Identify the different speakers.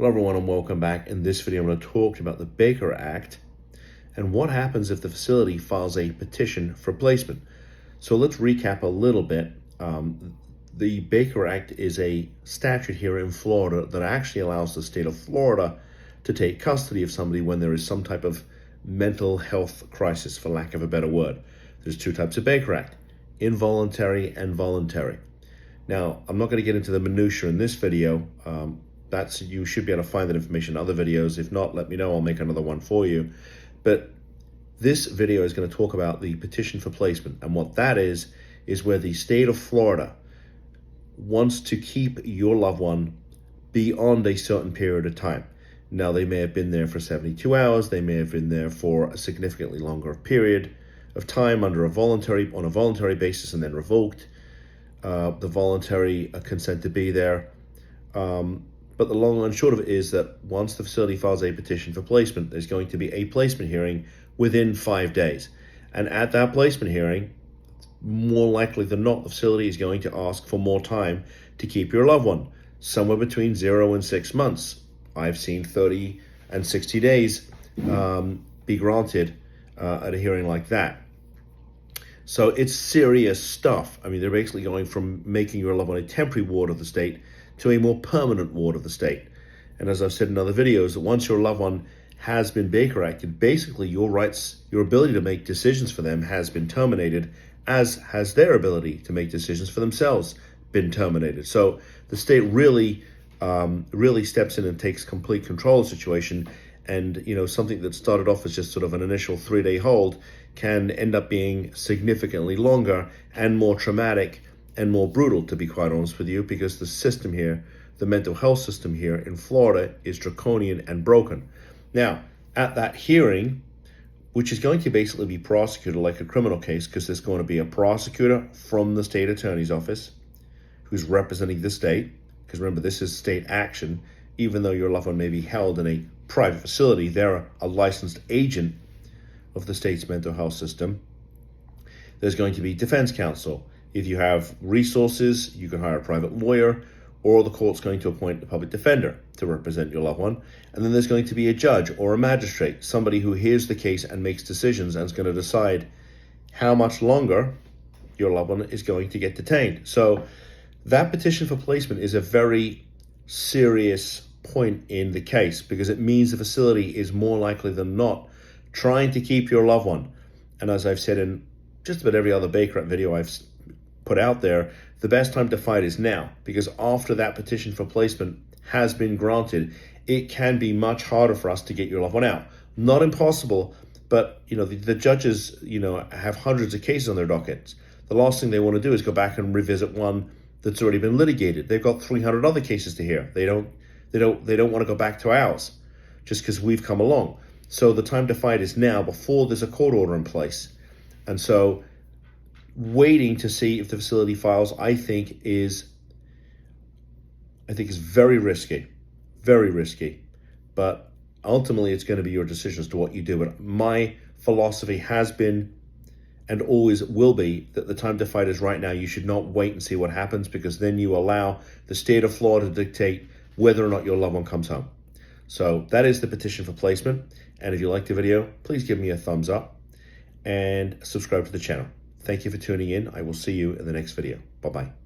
Speaker 1: Hello everyone and welcome back. In this video I'm going to talk about the Baker Act and what happens if the facility files a petition for placement. So let's recap a little bit. The Baker Act is a statute here in Florida that actually allows the state of Florida to take custody of somebody when there is some type of mental health crisis, for lack of a better word. There's two types of Baker Act: involuntary and voluntary. Now, I'm not going to get into the minutiae in this video. You should be able to find that information in other videos. If not, let me know. I'll make another one for you. But this video is going to talk about the petition for placement. And what that is where the state of Florida wants to keep your loved one beyond a certain period of time. Now, they may have been there for 72 hours. They may have been there for a significantly longer period of time on a voluntary basis and then revoked the voluntary consent to be there. But the long and short of it is that once the facility files a petition for placement, there's going to be a placement hearing within 5 days. And at that placement hearing, more likely than not, the facility is going to ask for more time to keep your loved one, somewhere between 0 and 6 months. I've seen 30 and 60 days be granted at a hearing like that. So it's serious stuff. I mean, they're basically going from making your loved one a temporary ward of the state to a more permanent ward of the state. And as I've said in other videos, that once your loved one has been Baker Acted, basically your rights, your ability to make decisions for them has been terminated, as has their ability to make decisions for themselves been terminated. So the state really steps in and takes complete control of the situation. And, you know, something that started off as just sort of an initial 3-day hold can end up being significantly longer and more traumatic and more brutal, to be quite honest with you, because the system here, the mental health system here in Florida, is draconian and broken. Now, at that hearing, which is going to basically be prosecuted like a criminal case, because there's going to be a prosecutor from the state attorney's office who's representing the state, because remember, this is state action. Even though your loved one may be held in a private facility, they're a licensed agent of the state's mental health system. There's going to be defense counsel. If you have resources, you can hire a private lawyer, or the court's going to appoint a public defender to represent your loved one. And then there's going to be a judge or a magistrate, somebody who hears the case and makes decisions and is going to decide how much longer your loved one is going to get detained. So that petition for placement is a very serious point in the case, because it means the facility is more likely than not trying to keep your loved one. And as I've said in just about every other Baker Act video I've put out there, the best time to fight is now, because after that petition for placement has been granted, it can be much harder for us to get your loved one out. Not impossible, but you know, the judges, you know, have hundreds of cases on their dockets. The last thing they want to do is go back and revisit one that's already been litigated. They've got 300 other cases to hear. They don't want to go back to ours just because we've come along. So the time to fight is now, before there's a court order in place. And so waiting to see if the facility files, I think is very risky, but ultimately it's going to be your decision as to what you do. But my philosophy has been and always will be that the time to fight is right now. You should not wait and see what happens, because then you allow the state of Florida to dictate whether or not your loved one comes home. So that is the petition for placement. And if you liked the video, please give me a thumbs up and subscribe to the channel. Thank you for tuning in. I will see you in the next video. Bye-bye.